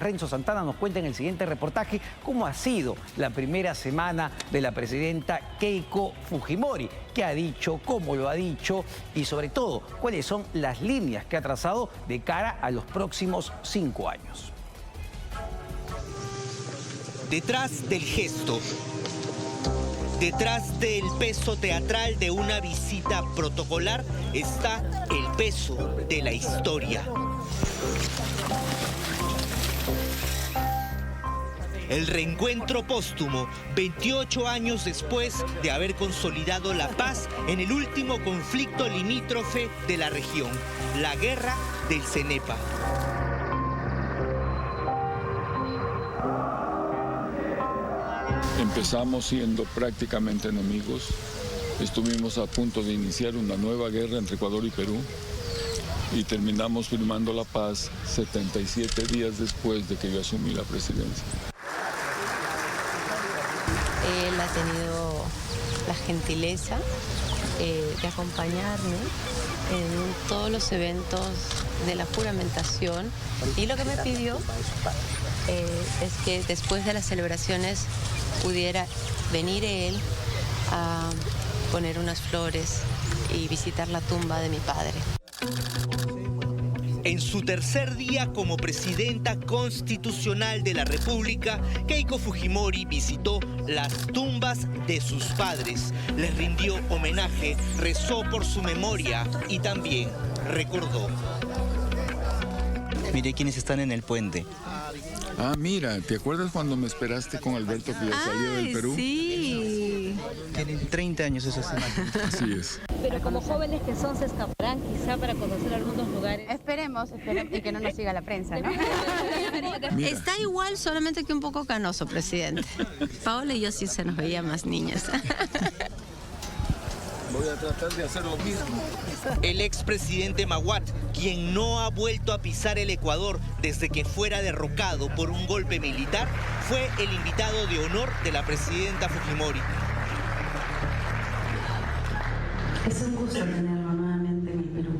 Renzo Santana nos cuenta en el siguiente reportaje cómo ha sido la primera semana de la presidenta Keiko Fujimori, qué ha dicho, cómo lo ha dicho y sobre todo cuáles son las líneas que ha trazado de cara a los próximos 5 años. Detrás del gesto, detrás del peso teatral de una visita protocolar está el peso de la historia. El reencuentro póstumo, 28 años después de haber consolidado la paz en el último conflicto limítrofe de la región, la guerra del Cenepa. Empezamos siendo prácticamente enemigos. Estuvimos a punto de iniciar una nueva guerra entre Ecuador y Perú y terminamos firmando la paz 77 días después de que yo asumí la presidencia. Él ha tenido la gentileza de acompañarme en todos los eventos de la juramentación y lo que me pidió es que después de las celebraciones pudiera venir él a poner unas flores y visitar la tumba de mi padre. En su tercer día como presidenta constitucional de la República, Keiko Fujimori visitó las tumbas de sus padres, les rindió homenaje, rezó por su memoria y también recordó. Mire quiénes están en el puente. Ah, mira, ¿te acuerdas cuando me esperaste con Alberto que ya salía del Perú? Sí. Tienen 30 años esas imágenes. Así es. Pero como jóvenes que son, se escaparán quizá para conocer algunos lugares. Esperemos y que no nos siga la prensa, ¿no? Mira. Está igual, solamente que un poco canoso, presidente. Paola y yo sí se nos veía más niñas. Voy a tratar de hacer lo mismo. El expresidente Maguad, quien no ha vuelto a pisar el Ecuador desde que fuera derrocado por un golpe militar, fue el invitado de honor de la presidenta Fujimori. Es un gusto tenerlo nuevamente en el Perú.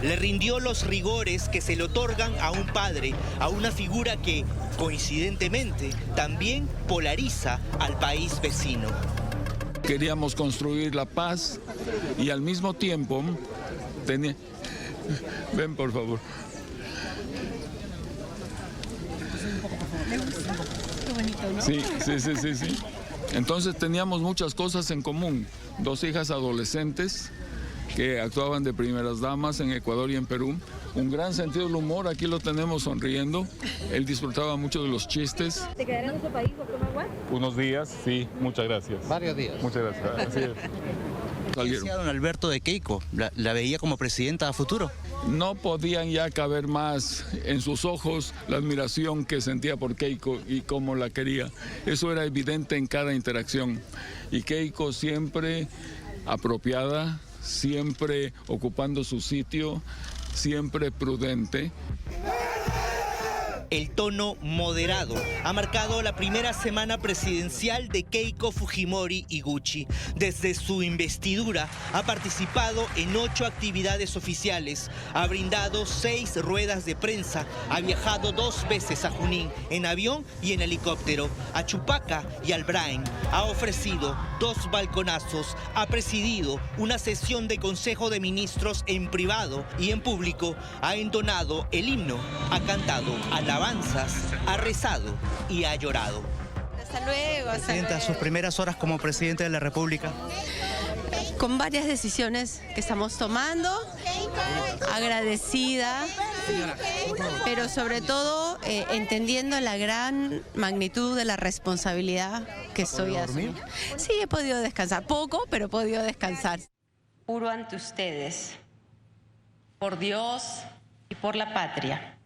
Le rindió los rigores que se le otorgan a un padre, a una figura que, coincidentemente, también polariza al país vecino. Queríamos construir la paz y al mismo tiempo tenía... Ven, por favor. Sí. Entonces teníamos muchas cosas en común. 2 hijas adolescentes que actuaban de primeras damas en Ecuador y en Perú. Un gran sentido del humor, aquí lo tenemos sonriendo. Él disfrutaba mucho de los chistes. ¿Te quedarás en ese país, doctor Maguad? Unos días, sí, muchas gracias. Varios días. Muchas gracias. Así es. ¿Qué decía don Alberto de Keiko? ¿La veía como presidenta a futuro? No podían ya caber más en sus ojos la admiración que sentía por Keiko y cómo la quería. Eso era evidente en cada interacción. Y Keiko siempre apropiada, siempre ocupando su sitio, siempre prudente. El tono moderado ha marcado la primera semana presidencial de Keiko Fujimori Iguchi. Desde su investidura ha participado en 8 actividades oficiales, ha brindado 6 ruedas de prensa, ha viajado 2 veces a Junín en avión y en helicóptero, a Chupaca y al Brain, ha ofrecido 2 balconazos, ha presidido una sesión de Consejo de Ministros en privado y en público, ha entonado el himno, ha cantado alabanzas, ha rezado y ha llorado. Hasta luego. Presidenta, sus primeras horas como presidente de la República. Con varias decisiones que estamos tomando, agradecida, pero sobre todo entendiendo la gran magnitud de la responsabilidad que estoy asumiendo. Sí, he podido descansar, poco, pero he podido descansar. Juro ante ustedes, por Dios y por la patria.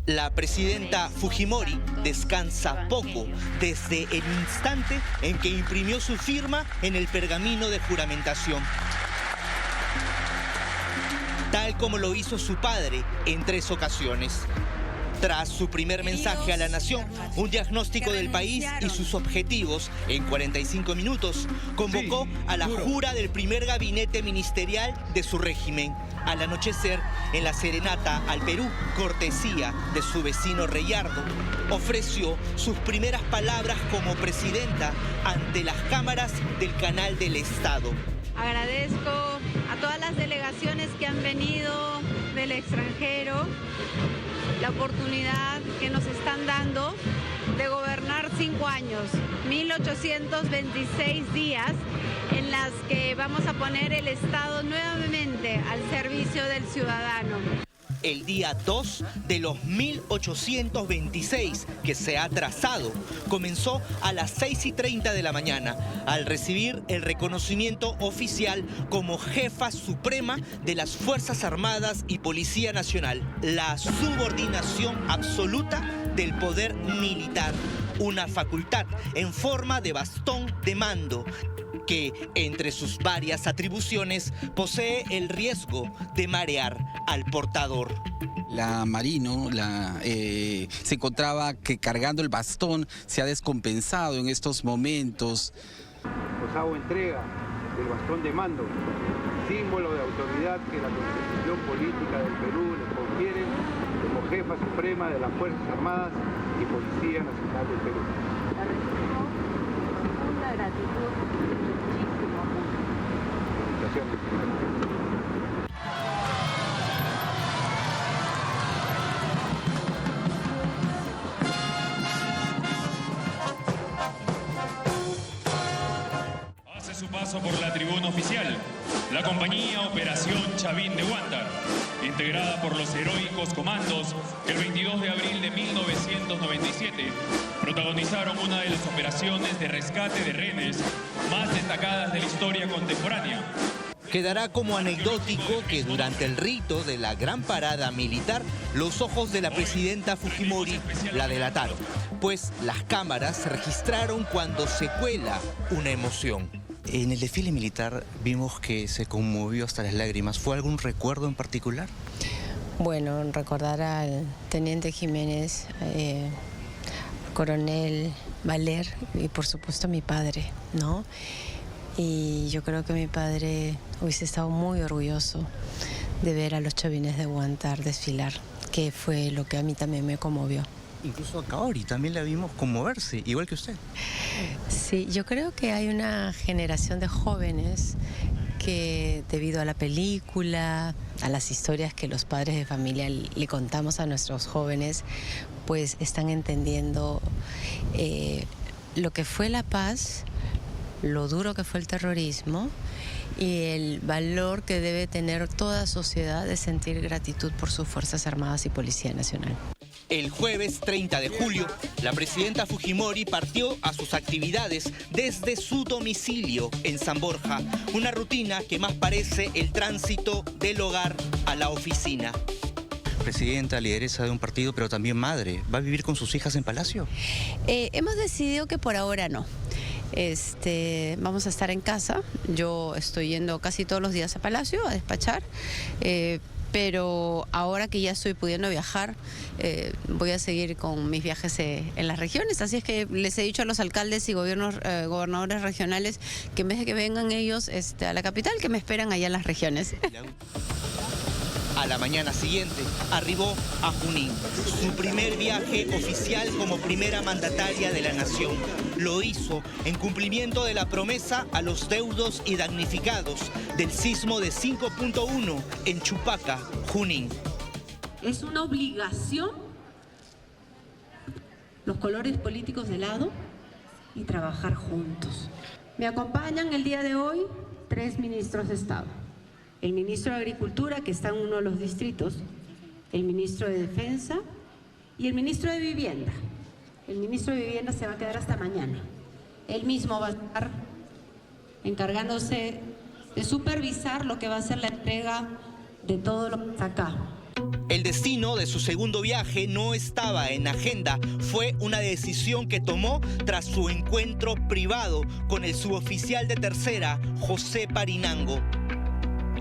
La presidenta Fujimori descansa poco desde el instante en que imprimió su firma en el pergamino de juramentación. Tal como lo hizo su padre en 3 ocasiones. Tras su primer mensaje a la nación, un diagnóstico del país y sus objetivos en 45 minutos, convocó a la jura del primer gabinete ministerial de su régimen. Al anochecer, en la serenata al Perú, cortesía de su vecino Reyardo, ofreció sus primeras palabras como presidenta ante las cámaras del Canal del Estado. Agradezco a todas las delegaciones que han venido del extranjero la oportunidad que nos están dando de gobernar 5 años, 1826 días en las que vamos a poner el Estado nuevamente al servicio del ciudadano. El día 2 de los 1826 que se ha trazado comenzó a las 6:30 de la mañana al recibir el reconocimiento oficial como jefa suprema de las Fuerzas Armadas y Policía Nacional, la subordinación absoluta del poder militar, una facultad en forma de bastón de mando que, entre sus varias atribuciones, posee el riesgo de marear al portador. La Marino se encontraba que cargando el bastón se ha descompensado en estos momentos. Os hago entrega del bastón de mando, símbolo de autoridad que la Constitución Política del Perú le confiere como jefa suprema de las Fuerzas Armadas y Policía Nacional del Perú. La recibo con profunda gratitud y muchísimo amor. Felicitaciones. Su paso por la tribuna oficial, la compañía Operación Chavín de Huántar, integrada por los heroicos comandos que el 22 de abril de 1997 protagonizaron una de las operaciones de rescate de rehenes más destacadas de la historia contemporánea. Quedará como anecdótico que durante el rito de la gran parada militar, los ojos de la presidenta Fujimori la delataron, pues las cámaras registraron cuando se cuela una emoción. En el desfile militar vimos que se conmovió hasta las lágrimas. ¿Fue algún recuerdo en particular? Bueno, recordar al teniente Jiménez, coronel Valer y por supuesto a mi padre, ¿no? Y yo creo que mi padre hubiese estado muy orgulloso de ver a los chavines de Huántar desfilar, que fue lo que a mí también me conmovió. Incluso a Kaori también la vimos conmoverse, igual que usted. Sí, yo creo que hay una generación de jóvenes que debido a la película, a las historias que los padres de familia le contamos a nuestros jóvenes, pues están entendiendo lo que fue la paz, lo duro que fue el terrorismo y el valor que debe tener toda sociedad de sentir gratitud por sus Fuerzas Armadas y Policía Nacional. El jueves 30 de julio, la presidenta Fujimori partió a sus actividades desde su domicilio en San Borja, una rutina que más parece el tránsito del hogar a la oficina. Presidenta, lideresa de un partido, pero también madre. ¿Va a vivir con sus hijas en Palacio? Hemos decidido que por ahora no. Vamos a estar en casa. Yo estoy yendo casi todos los días a Palacio a despachar. Pero ahora que ya estoy pudiendo viajar, voy a seguir con mis viajes en las regiones. Así es que les he dicho a los alcaldes y gobernadores regionales que en vez de que vengan ellos a la capital, que me esperan allá en las regiones. A la mañana siguiente arribó a Junín, su primer viaje oficial como primera mandataria de la nación. Lo hizo en cumplimiento de la promesa a los deudos y damnificados del sismo de 5.1 en Chupaca, Junín. Es una obligación los colores políticos de lado y trabajar juntos. Me acompañan el día de hoy 3 ministros de Estado. El ministro de Agricultura, que está en uno de los distritos, el ministro de Defensa y el ministro de Vivienda. El ministro de Vivienda se va a quedar hasta mañana. Él mismo va a estar encargándose de supervisar lo que va a ser la entrega de todo lo que está acá. El destino de su segundo viaje no estaba en agenda. Fue una decisión que tomó tras su encuentro privado con el suboficial de tercera, José Parinango.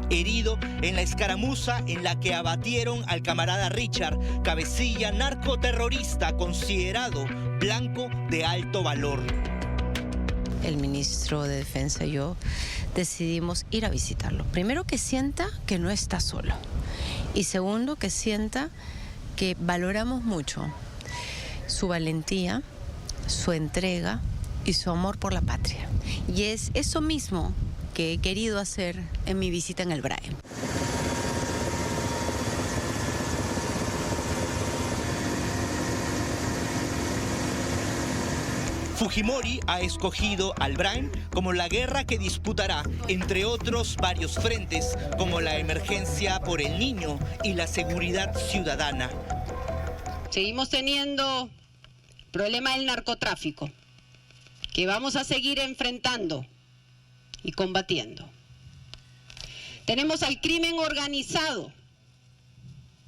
herido en la escaramuza en la que abatieron al camarada Richard, cabecilla narcoterrorista considerado blanco de alto valor. El ministro de Defensa y yo decidimos ir a visitarlo. Primero, que sienta que no está solo. Y segundo, que sienta que valoramos mucho su valentía, su entrega y su amor por la patria. Y es eso mismo que he querido hacer en mi visita en el Braem. Fujimori ha escogido al Braem como la guerra que disputará, entre otros varios frentes, como la emergencia por el niño y la seguridad ciudadana. Seguimos teniendo problema del narcotráfico, que vamos a seguir enfrentando y combatiendo. Tenemos al crimen organizado,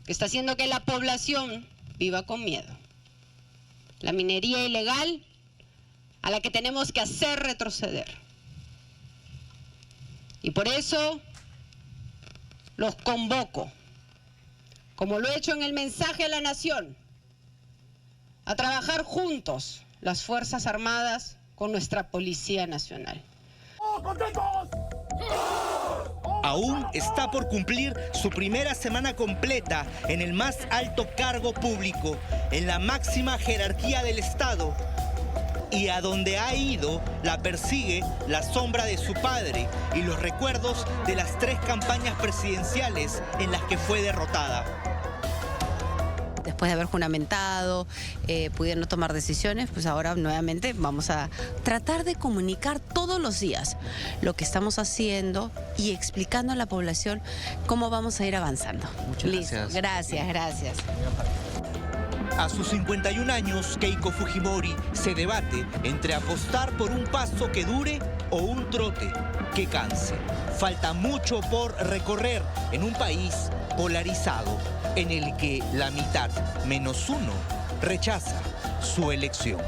que está haciendo que la población viva con miedo. La minería ilegal, a la que tenemos que hacer retroceder. Y por eso los convoco, como lo he hecho en el mensaje a la nación, a trabajar juntos las Fuerzas Armadas con nuestra Policía Nacional. Aún está por cumplir su primera semana completa en el más alto cargo público, en la máxima jerarquía del Estado. Y a donde ha ido, la persigue la sombra de su padre y los recuerdos de las 3 campañas presidenciales en las que fue derrotada. Después de haber juramentado, pudiendo tomar decisiones, pues ahora nuevamente vamos a tratar de comunicar todos los días lo que estamos haciendo y explicando a la población cómo vamos a ir avanzando. Muchas gracias. Gracias. A sus 51 años, Keiko Fujimori se debate entre apostar por un paso que dure o un trote que canse. Falta mucho por recorrer en un país polarizado, en el que la mitad menos uno rechaza su elección.